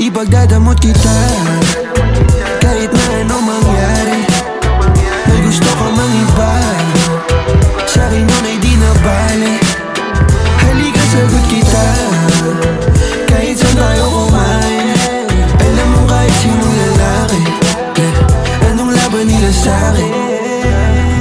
Ipagdadamot kita kahit na anong mangyari. May gusto ka mang iba, sa'kin yun ay di na bale. Halika sagot kita kahit saan tayo kumain. Alam mo kahit sinong lalaki, anong laban nila sa'kin.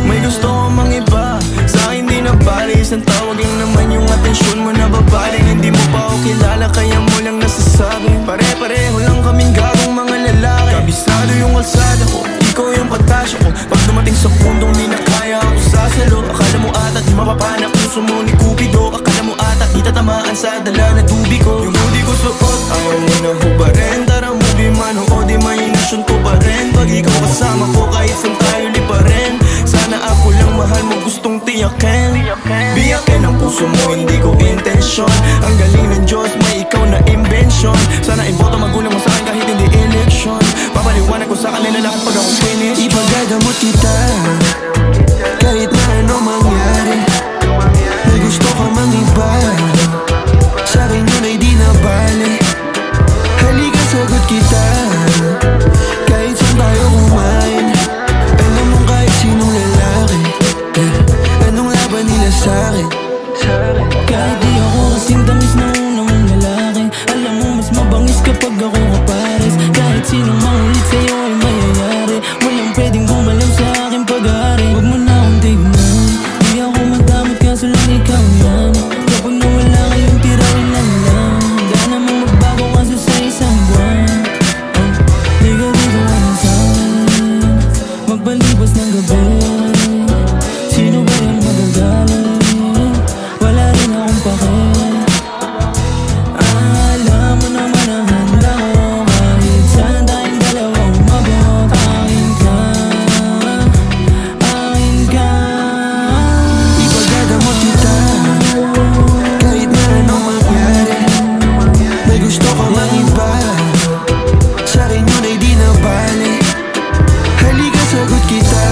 May gusto ko mang iba, sa'kin di na bale. Isang tawag lang naman yung atensyon mo na babaling. Hindi mo pa ako kilala kaya mo lang nasasabi. Pare-pareho lang kaming gagong mga lalaki. Kabisado yung kalsada ko, ikaw yung patasya ko. Pag dumating sa pundong di na kaya ako sasalo. Akala mo ata di mapapanak puso mo ni Cupido. Akala mo ata di tatamaan sa dala na tubig ko. Yung hoodie ko suot, ayaw mo na hubarin. Tara movie manood, imahinasyon ko pa rin. Pag ikaw kasama ko kahit saan tayo liparin. Sana ako lang mahal mo gustong tiyakin. Biyakin ang puso mo, hindi ko intensyon. Ang galing ng Diyos, may ikaw na invention. Sana iboto magulang mo sa akin kahit hindi election. Papaliwanag ko sa kanila lahat pag ako finish. Ipagdadamot kita kahit na anong mangyari. May gusto ka mang iba, sa'kin yun ay di na bale. Halika sagot kita kahit saan tayo kumain. Alam mo kahit sinong lalaki, anong laban nila sa'kin. Kahit di ako kasing tamis na una mong lalaki, alam mo mas mabangis kapag ako kapares. Kahit sinong mangulit sa'yo ay mayayari. Walang pwedeng bumalaw sa aking pag-aari. Huwag mo na akong tignan, di ako madamot kaso lang ikaw yan. Kapag nawala kayong tirahin lang lang, handa namang magbago kaso sa isang buwan. Di ka dito ano sa'kin, magpalibas ng gabi. Sino ba yung magagaling? Wala rin akong pake. Alam mo naman ang handa ko, kahit saan tayong dalawa umabot. Akin ka, akin ka. Ipagdadamot kita kahit na anong mangyari. May gusto ka mang iba, sa'kin yun ay di na bale. Halika sagot kita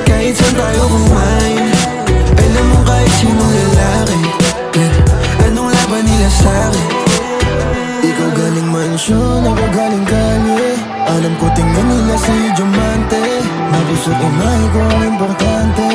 kahit saan tayo kumain. Alam mo kahit sinong lalaki, anong laban nila sa'kin. Ikaw galing mansyon, ako galing kalye. Alam ko tingnan nila sa'yo diamante. Napuso't umay ko ang importante.